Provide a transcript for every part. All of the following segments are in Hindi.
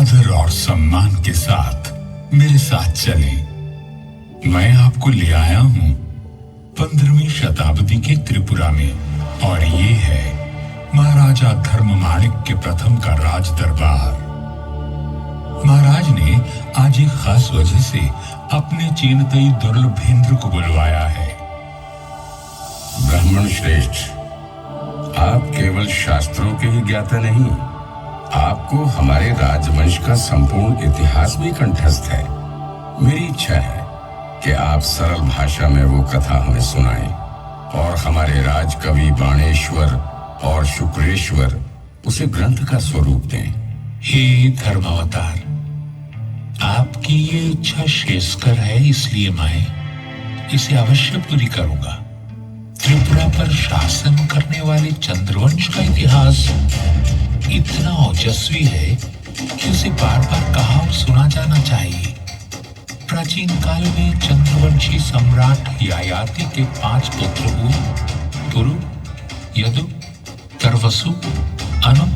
आदर और सम्मान के साथ मेरे साथ चलें। मैं आपको ले आया हूँ 15वीं शताब्दी के त्रिपुरा में, और ये है महाराजा धर्ममाणिक्य प्रथम का राज दरबार। महाराज ने आज एक खास वजह से अपने चेनतई दुर्लभेंद्र को बुलवाया है। ब्राह्मण श्रेष्ठ, आप केवल शास्त्रों के ही ज्ञाता नहीं, आपको हमारे राजवंश का संपूर्ण इतिहास भी कंठस्थ है। मेरी इच्छा है कि आप सरल भाषा में वो कथा हमें सुनाएं और हमारे राजकवि बाणेश्वर और शुक्रेश्वर उसे ग्रंथ का स्वरूप दें। हे धर्मावतार, आपकी ये इच्छा श्रेयस्कर है, इसलिए मैं इसे अवश्य पूरी करूंगा। त्रिपुरा पर शासन करने वाले चंद्रवंश का इतिहास इतना ओजस्वी है कि उसे बार बार कहा और सुना जाना चाहिए। प्राचीन काल में चंद्रवंशी सम्राट ययाति के 5 पुत्र हुए, पुरु, यदु, तरवसु, अनु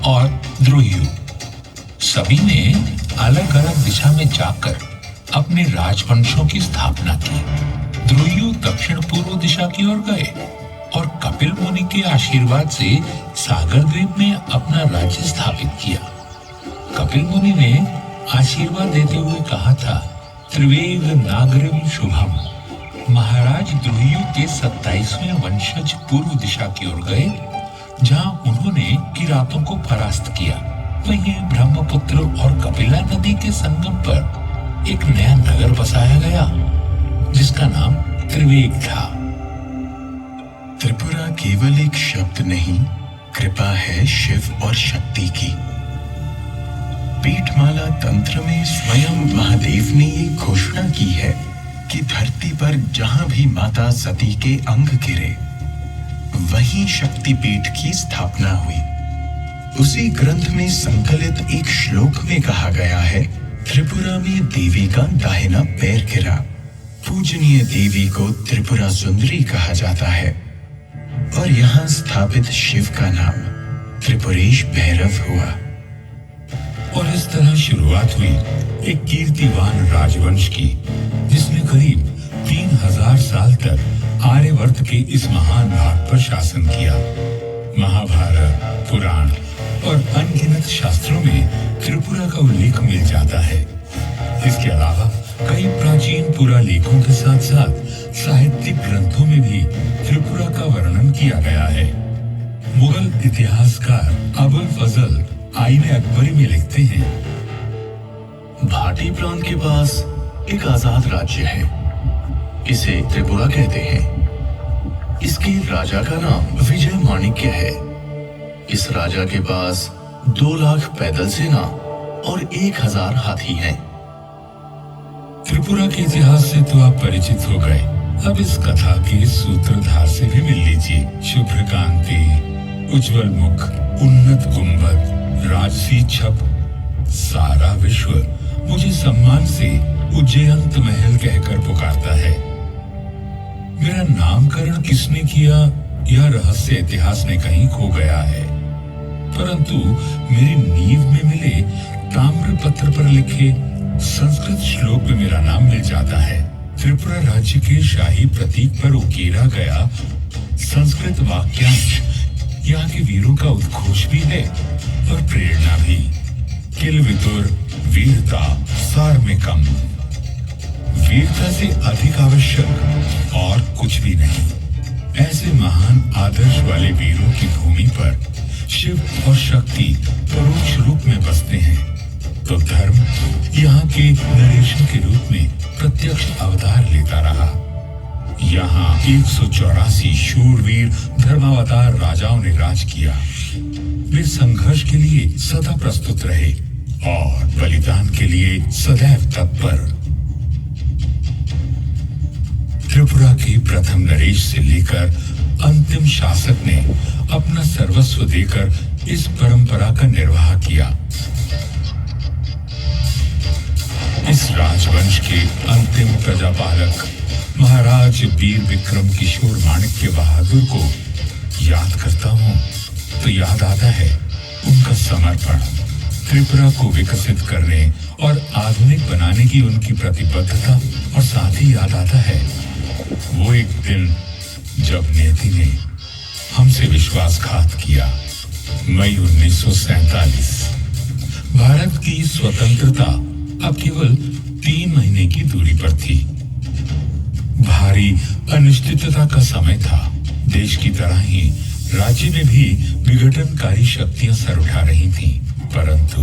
और द्रुयु। सभी ने अलग अलग दिशा में जाकर अपने राजवंशों की स्थापना की। द्रुयु दक्षिण पूर्व दिशा की ओर गए और कपिल मुनि के आशीर्वाद से सागर द्वीप में अपना राज्य स्थापित किया। कपिल मुनि ने आशीर्वाद देते हुए कहा था, त्रिवेग नागरिम शुभम। महाराज द्रुयु के 27वें वंशज पूर्व दिशा की ओर गए, जहां उन्होंने किरातों को परास्त किया। वहीं ब्रह्मपुत्र और कपिला नदी के संगम पर एक नया नगर बसाया गया, जिसका नाम त्रिवेग था। त्रिपुरा केवल एक शब्द नहीं, कृपा है शिव और शक्ति की। पीठमाला तंत्र में स्वयं महादेव ने ये घोषणा की है कि धरती पर जहां भी माता सती के अंग गिरे, वहीं शक्तिपीठ की स्थापना हुई। उसी ग्रंथ में संकलित एक श्लोक में कहा गया है, त्रिपुरा में देवी का दाहिना पैर गिरा। पूजनीय देवी को त्रिपुरा सुंदरी कहा जाता है और यहाँ स्थापित शिव का नाम त्रिपुरेश भैरव हुआ। और इस तरह शुरुआत हुई एक कीर्तिवान राजवंश की, जिसने करीब 3000 साल तक आर्यवर्त के इस महान भाग पर शासन किया। महाभारत, पुराण और अनगिनत शास्त्रों में त्रिपुरा का उल्लेख मिल जाता है। इसके अलावा कई प्राचीन पुरालेखों के साथ साथ साहित्यिक ग्रंथों में भी त्रिपुरा का वर्णन किया गया है। मुगल इतिहासकार अबुल फजल आईने अकबरी में लिखते हैं, भाटी प्रांत के पास एक आजाद राज्य है, इसे त्रिपुरा कहते हैं। इसके राजा का नाम विजय माणिक्य है। इस राजा के पास 2 लाख पैदल सेना और 1000 हाथी हैं। त्रिपुरा के इतिहास से तो आप परिचित हो गए, अब इस कथा के सूत्रधार से भी मिल लीजिए। शुभ्र कांति, उज्जवल मुख, उन्नत गुंबद, राजसी छप, सारा विश्व मुझे सम्मान से उज्जयंत महल कहकर पुकारता है। मेरा नामकरण किसने किया, यह रहस्य इतिहास में कहीं खो गया है, परंतु मेरी नींव में मिले ताम्र पत्र पर लिखे संस्कृत श्लोक में मेरा नाम मिल जाता है। त्रिपुरा राज्य के शाही प्रतीक पर उकेरा गया संस्कृत वाक्यांश यहाँ के वीरों का उद्घोष भी है और प्रेरणा भी। किल विदुर वीरता सार में कम। वीरता से अधिक आवश्यक और कुछ भी नहीं। ऐसे महान आदर्श वाले वीरों की भूमि पर शिव और शक्ति परोक्ष रूप में बसते हैं, तो धर्म यहाँ के नरेशन के रूप में प्रत्यक्ष अवतार लेता रहा। यहाँ 184 शूरवीर धर्मावतार राजाओं ने राज किया। वे संघर्ष के लिए सदा प्रस्तुत रहे और बलिदान के लिए सदैव तत्पर। त्रिपुरा के प्रथम नरेश से लेकर अंतिम शासक ने अपना सर्वस्व देकर इस परंपरा का निर्वाह किया। इस राजवंश के अंतिम प्रजापालक महाराज वीर विक्रम किशोर माणिक्य बहादुर को याद करता हूँ तो याद आता है उनका समर्पण, त्रिपुरा को विकसित करने और आधुनिक बनाने की उनकी प्रतिबद्धता, और साथ ही याद आता है वो एक दिन जब नियति ने हमसे विश्वासघात किया। मई 1947। भारत की स्वतंत्रता अब केवल 3 महीने की दूरी पर थी। भारी अनिश्चितता का समय था। देश की तरह ही राज्य में भी विघटनकारी शक्तियां सर उठा रही थीं, परंतु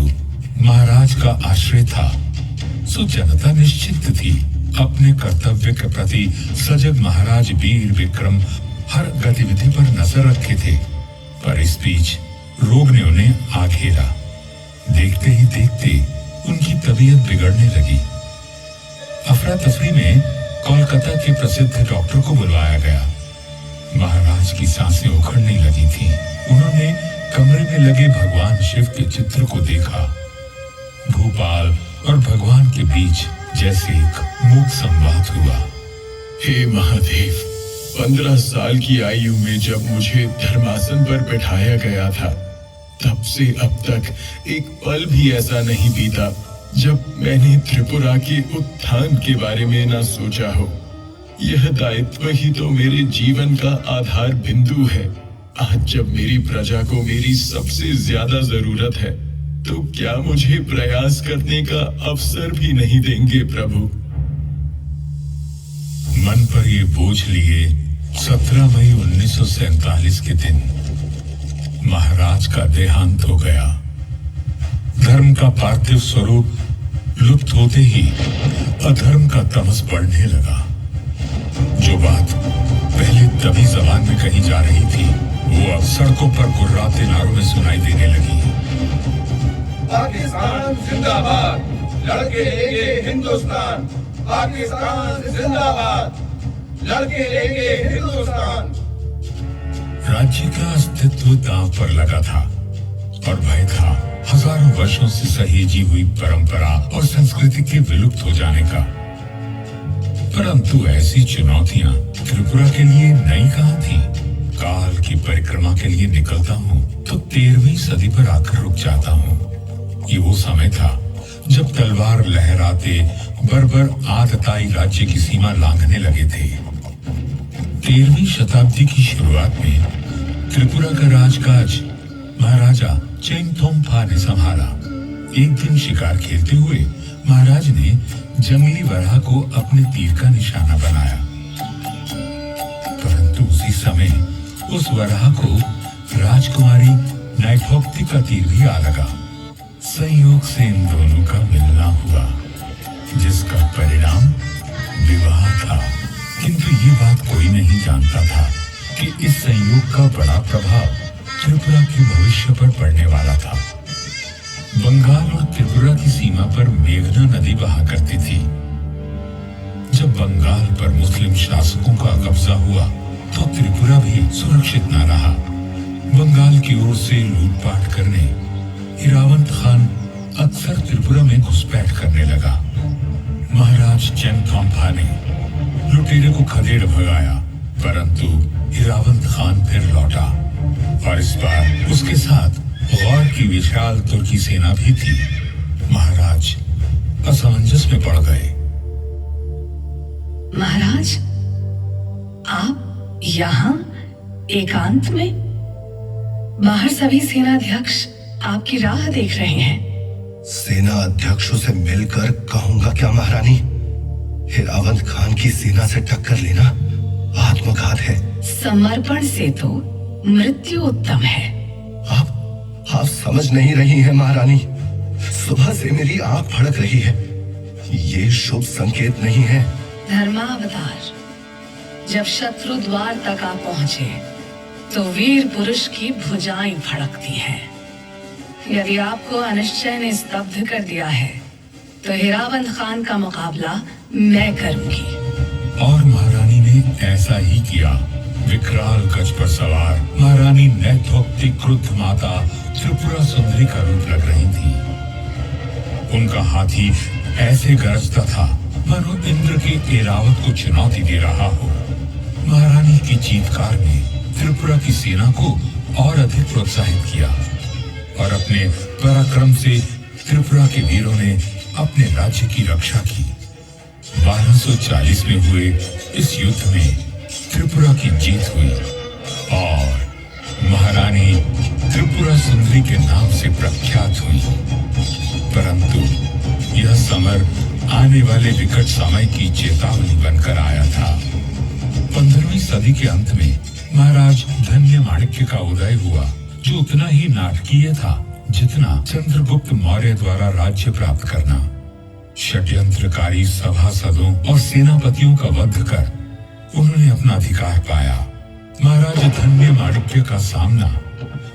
महाराज का आश्रय था, सो जनता निश्चित थी। अपने कर्तव्य के प्रति सजग महाराज वीर विक्रम हर गतिविधि पर नजर रखे थे, पर इस बीच रोग ने उन्हें आ घेरा। देखते ही देखते उनकी तबीयत बिगड़ने लगी। अफरा तफरी में कोलकाता के प्रसिद्ध डॉक्टर को बुलवाया गया। महाराज की सांसें उखड़ने लगी थीं। उन्होंने कमरे में लगे भगवान शिव के चित्र को देखा। भोपाल और भगवान के बीच जैसे एक मूक संवाद हुआ। हे महादेव, 15 साल की आयु में जब मुझे धर्मासन पर बैठाया गया था, तब से अब तक एक पल भी ऐसा नहीं बीता जब मैंने त्रिपुरा के उत्थान के बारे में ना सोचा हो। यह दायित्व ही तो मेरे जीवन का आधार बिंदु है। आज जब मेरी प्रजा को मेरी सबसे ज्यादा जरूरत है, तो क्या मुझे प्रयास करने का अवसर भी नहीं देंगे प्रभु? मन पर ये बोझ लिए 17 मई 1947 के दिन महाराज का देहांत हो गया। धर्म का पार्थिव स्वरूप लुप्त होते ही अधर्म का तमस बढ़ने लगा। जो बात पहले तभी जबान में कही जा रही थी, वो अब सड़कों पर गुर्राते नारों में सुनाई देने लगी। पाकिस्तान जिंदाबाद, लड़के लेंगे हिंदुस्तान। पाकिस्तान जिंदाबाद, लड़के लेंगे हिंदुस्तान। राज्य का अस्तित्व दांव पर लगा था और भय था हजारों वर्षों से सहेजी हुई परंपरा और संस्कृति के विलुप्त हो जाने का। परंतु ऐसी चुनौतियां त्रिपुरा के लिए नई कहां थी। काल की परिक्रमा के लिए निकलता हूँ तो 13वीं सदी पर आकर रुक जाता हूँ। ये वो समय था जब तलवार लहराते बर्बर आतताई राज्य की सीमा लांघने लगे थे। 13वीं शताब्दी की शुरुआत में त्रिपुरा का राजकाज महाराजा चेंगथोंगफा ने संभाला। एक दिन शिकार खेलते हुए महाराज ने जंगली वराह को अपने तीर का निशाना बनाया, परंतु उसी समय उस वराह को राजकुमारी नाइथोक्ति का तीर भी आ लगा। संयोग से इन दोनों का मिलना हुआ, जिसका परिणाम विवाह था। किंतु ये बात कोई नहीं जानता था कि इस संयोग का बड़ा प्रभाव त्रिपुरा के भविष्य पर पड़ने वाला था। बंगाल और त्रिपुरा की सीमा पर मेघना नदी बहा करती थी। जब बंगाल पर मुस्लिम शासकों का कब्जा हुआ तो त्रिपुरा भी सुरक्षित न रहा। बंगाल की ओर से लूटपाट करने हिरावंत खान अक्सर त्रिपुरा में घुसपैठ करने लगा। महाराज चेंगथोंगफा ने लुटेरे को खदेड़ भगाया, परंतु हिरावंत खान फिर लौटा और इस बार उसके साथ गौर की विशाल तुर्की सेना भी थी। महाराज असमंजस में पड़ गए। महाराज, आप यहाँ एकांत में? बाहर सभी सेनाध्यक्ष आपकी राह देख रहे हैं। सेना अध्यक्षों से मिलकर कहूंगा क्या महारानी? हिरावंत खान की सेना से टक्कर लेना आत्मघात है। समर्पण से तो मृत्यु उत्तम है। आप समझ नहीं रही हैं महारानी। सुबह से मेरी आंख फड़क रही है। ये शुभ संकेत नहीं है। धर्मावतार, जब शत्रु द्वार तक आ पहुंचे तो वीर पुरुष की भुजाएं फड़कती हैं। यदि आपको अनिश्चय ने स्तब्ध कर दिया है तो हिरावंत खान का मुकाबला मैं करूंगी। और महारानी ने ऐसा ही किया। विकराल गज पर सवार महारानी नैथोक्ति क्रुद्ध माता त्रिपुरा सुंदरी का रूप लग रही थी। उनका हाथी ऐसे गरजता था मानो इंद्र के ऐरावत को चुनौती दे रहा हो। महारानी की चीत्कार ने त्रिपुरा की सेना को और अधिक प्रोत्साहित किया और अपने पराक्रम से त्रिपुरा के वीरों ने अपने राज्य की रक्षा की। 1240 में हुए इस युद्ध में त्रिपुरा की जीत हुई और महारानी त्रिपुरा सुंदरी के नाम से प्रख्यात हुई। परंतु यह समर आने वाले विकट समय की चेतावनी बनकर आया था। 15वीं सदी के अंत में महाराज धन्य माणिक्य का उदय हुआ, जो उतना ही नाटकीय था जितना चंद्रगुप्त मौर्य द्वारा राज्य प्राप्त करना। षड्यंत्रकारी सभासदों और सेनापतियों का वध कर उन्होंने अपना अधिकार पाया। महाराज धन्य माणिक्य का सामना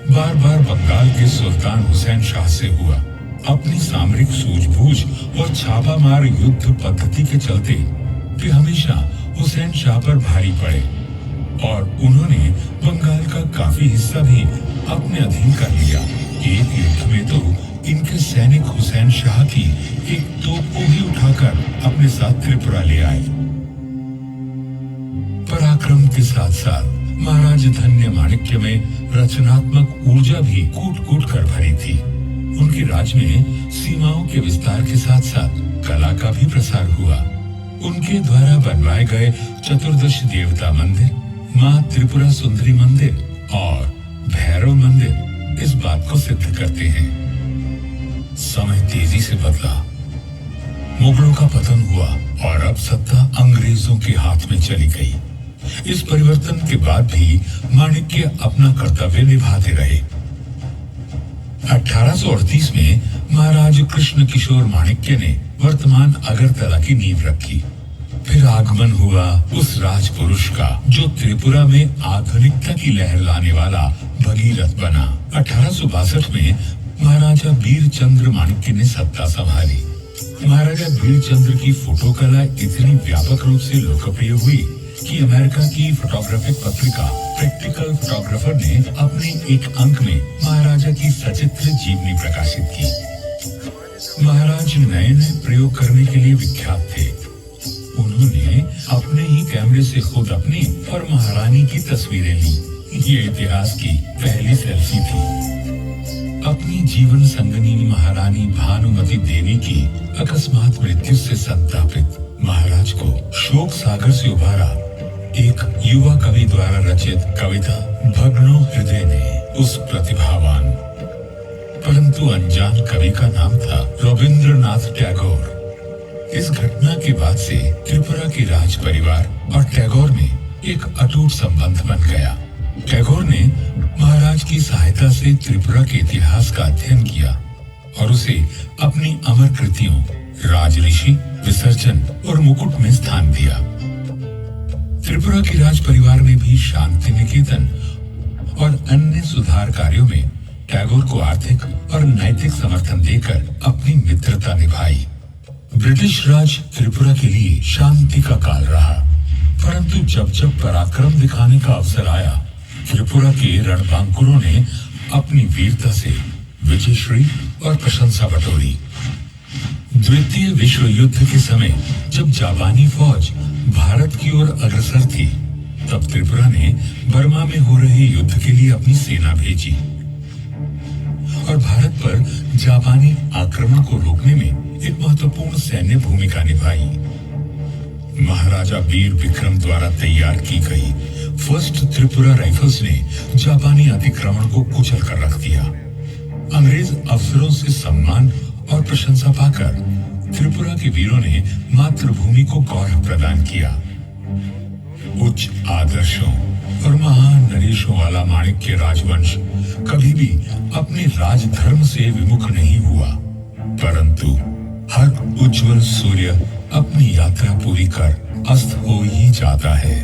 बार बार बंगाल के सुल्तान हुसैन शाह से हुआ। अपनी सामरिक सूझबूझ और छापामार युद्ध पद्धति के चलते वे हमेशा हुसैन शाह पर भारी पड़े और उन्होंने बंगाल का काफी हिस्सा भी अपने अधीन कर लिया। एक युद्ध में तो इनके सैनिक हुसैन शाह की एक तोप को भी उठाकर अपने साथ त्रिपुरा ले आए। पराक्रम के साथ साथ महाराज धन्य माणिक्य में रचनात्मक ऊर्जा भी कूट कूट कर भरी थी। उनके राज में सीमाओं के विस्तार के साथ साथ कला का भी प्रसार हुआ। उनके द्वारा बनवाए गए चतुर्दश देवता मंदिर, माँ त्रिपुरा सुंदरी मंदिर और भैरव मंदिर इस बात को सिद्ध करते हैं। समय तेजी से बदला, मुगलों का पतन हुआ और अब सत्ता अंग्रेजों के हाथ में चली गई। इस परिवर्तन के बाद भी माणिक्य अपना कर्तव्य निभाते रहे। 1838 में महाराज कृष्ण किशोर माणिक्य ने वर्तमान अगरतला की नींव रखी। फिर आगमन हुआ उस राजपुरुष का जो त्रिपुरा में आधुनिकता की लहर लाने वाला भगीरथ बना। 1862 में महाराजा वीरचंद्र माणिक्य ने सत्ता संभाली। महाराजा वीरचंद्र की फोटो कला इतनी व्यापक रूप से लोकप्रिय हुई कि अमेरिका की फोटोग्राफिक पत्रिका प्रैक्टिकल फोटोग्राफर ने अपने एक अंक में महाराजा की सचित्र जीवनी प्रकाशित की। महाराज नए नए प्रयोग करने के लिए विख्यात थे। उन्होंने अपने ही कैमरे से खुद अपनी और महारानी की तस्वीरें ली। ये इतिहास की पहली सेल्फी थी। अपनी जीवन संगनी महारानी भानुमती देवी की अकस्मात मृत्यु से संतापित महाराज को शोक सागर से उबारा एक युवा कवि द्वारा रचित कविता भग्नो हृदय ने उस प्रतिभावान परंतु अनजान कवि का नाम था रविंद्रनाथ टैगोर। इस घटना के बाद से त्रिपुरा के राज परिवार और टैगोर में एक अटूट संबंध बन गया। टैगोर ने महाराज की सहायता से त्रिपुरा के इतिहास का अध्ययन किया और उसे अपनी अमर कृतियों राजऋषि, विसर्जन और मुकुट में स्थान दिया। त्रिपुरा के राज परिवार ने भी शांति निकेतन और अन्य सुधार कार्यों में टैगोर को आर्थिक और नैतिक समर्थन देकर अपनी मित्रता निभाई। ब्रिटिश राज त्रिपुरा के लिए शांति का काल रहा, परंतु जब जब पराक्रम दिखाने का अवसर आया, त्रिपुरा के रणबांकुरों ने अपनी वीरता से विजयश्री और प्रशंसा बटोरी। द्वितीय विश्व युद्ध के समय जब जापानी फौज भारत की ओर अग्रसर थी, तब त्रिपुरा ने बर्मा में हो रहे युद्ध के लिए अपनी सेना भेजी और भारत पर जापानी आक्रमण को रोकने में एक महत्वपूर्ण सैन्य भूमिका निभाई। महाराजा वीर विक्रम द्वारा तैयार की गई फर्स्ट त्रिपुरा राइफल्स ने जापानी अतिक्रमण को कुचल कर रख दिया। अंग्रेज अफसरों से सम्मान और प्रशंसा पाकर त्रिपुरा के वीरों ने मातृभूमि को गौरव प्रदान किया। उच्च आदर्शों और महान नरेशों वाला माणिक्य राजवंश कभी भी अपने राजधर्म से विमुख नहीं हुआ, परंतु हर उज्जवल सूर्य अपनी यात्रा पूरी कर अस्त हो ही जाता है।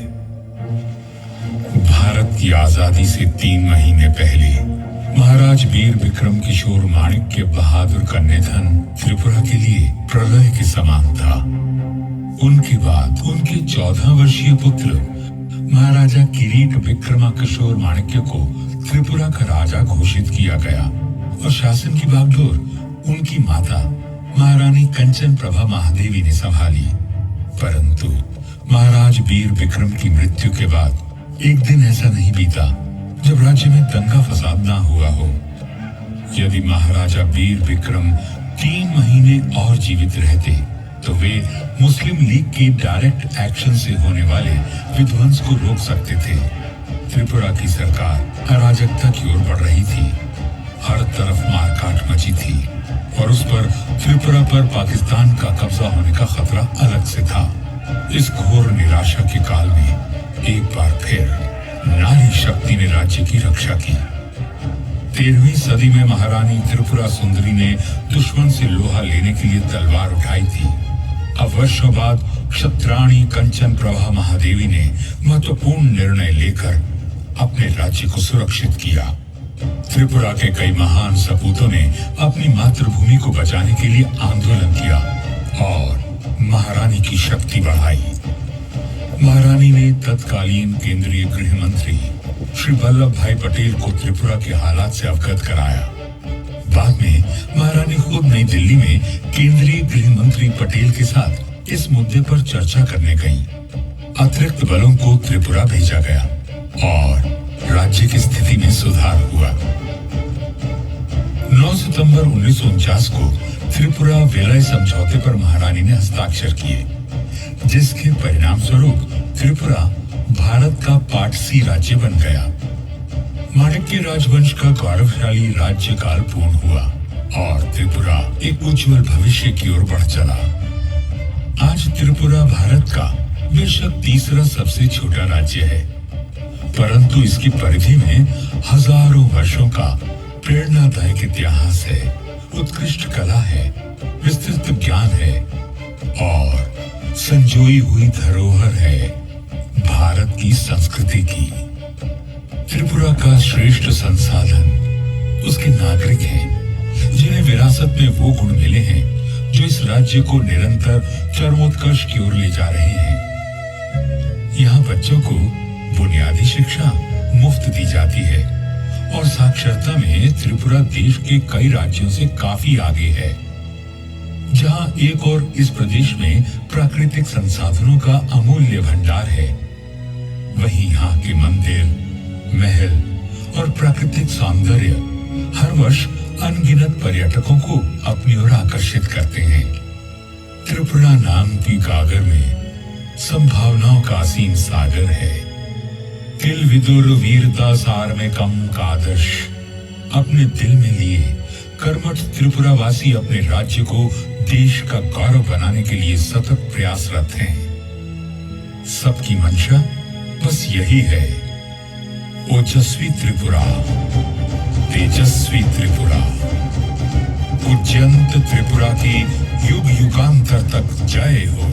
भारत की आजादी से 3 महीने पहले महाराज वीर विक्रम किशोर माणिक्य बहादुर का निधन त्रिपुरा के लिए प्रलय के समान था। उनके बाद उनके 14 वर्षीय पुत्र महाराजा किरीट विक्रमा किशोर माणिक्य को त्रिपुरा का राजा घोषित किया गया और शासन की बागडोर उनकी माता महारानी कंचन प्रभा महादेवी ने संभाली। परंतु महाराज वीर विक्रम की मृत्यु के बाद एक दिन ऐसा नहीं बीता जब राज्य में दंगा फसाद ना हुआ हो। यदि महाराजा वीर विक्रम 3 महीने और जीवित रहते तो वे मुस्लिम लीग के डायरेक्ट एक्शन से होने वाले विध्वंस को रोक सकते थे। त्रिपुरा की सरकार अराजकता की ओर बढ़ रही थी। हर तरफ मारकाट मची थी और उस पर त्रिपुरा पर पाकिस्तान का कब्जा होने का खतरा अलग से था। इस घोर निराशा के काल में एक बार फिर नारी शक्ति ने राज्य की रक्षा की। 13वीं सदी में महारानी त्रिपुरा सुंदरी ने दुश्मन से लोहा लेने के लिए तलवार उठाई थी। अब वर्षों बाद क्षत्राणी कंचन प्रभा महादेवी ने महत्वपूर्ण निर्णय लेकर अपने राज्य को सुरक्षित किया। त्रिपुरा के कई महान सपूतों ने अपनी मातृभूमि को बचाने के लिए आंदोलन किया और महारानी की शक्ति बढ़ाई। महारानी ने तत्कालीन केंद्रीय गृह मंत्री श्री वल्लभ भाई पटेल को त्रिपुरा के हालात से अवगत कराया। बाद में महारानी खुद नई दिल्ली में केंद्रीय गृह मंत्री पटेल के साथ इस मुद्दे पर चर्चा करने गईं। अतिरिक्त बलों को त्रिपुरा भेजा गया और राज्य की स्थिति में सुधार हुआ। 9 सितंबर 1949 को त्रिपुरा विलय समझौते पर महारानी ने हस्ताक्षर किए, जिसके परिणाम स्वरूप त्रिपुरा भारत का पार्ट सी राज्य बन गया। माणिक्य राजवंश का गौरवशाली राज्य काल पूर्ण हुआ और त्रिपुरा एक उज्जवल भविष्य की ओर बढ़ चला। आज त्रिपुरा भारत का बेशक तीसरा सबसे छोटा राज्य है, परंतु इसकी परिधि में हजारों वर्षों का प्रेरणादायक इतिहास है, उत्कृष्ट कला है, विस्तृत ज्ञान है और संजोई हुई धरोहर है भारत की संस्कृति की। त्रिपुरा का श्रेष्ठ संसाधन उसके नागरिक हैं, जिन्हें विरासत में वो गुण मिले हैं जो इस राज्य को निरंतर चरमोत्कर्ष की ओर ले जा रहे हैं। यहाँ बच्चों को बुनियादी शिक्षा मुफ्त दी जाती है और साक्षरता में त्रिपुरा देश के कई राज्यों से काफी आगे है। जहाँ एक और इस प्रदेश में प्राकृतिक संसाधनों का अमूल्य भंडार है, वहीं यहाँ के मंदिर, महल और प्राकृतिक सौंदर्य हर वर्ष अनगिनत पर्यटकों को अपनी ओर आकर्षित करते हैं। त्रिपुरा नाम की गागर में संभावनाओं का असीम सागर है। तिल विदुर वीरता सार में कम कादर्श अपने दिल में लिए कर्मठ त्रिपुरा वासी अपने राज्य को देश का गौरव बनाने के लिए सतत प्रयासरत हैं। सबकी मंशा बस यही है, ओजस्वी त्रिपुरा, तेजस्वी त्रिपुरा, पूज्यंत त्रिपुरा की युग युगांतर तक जय हो।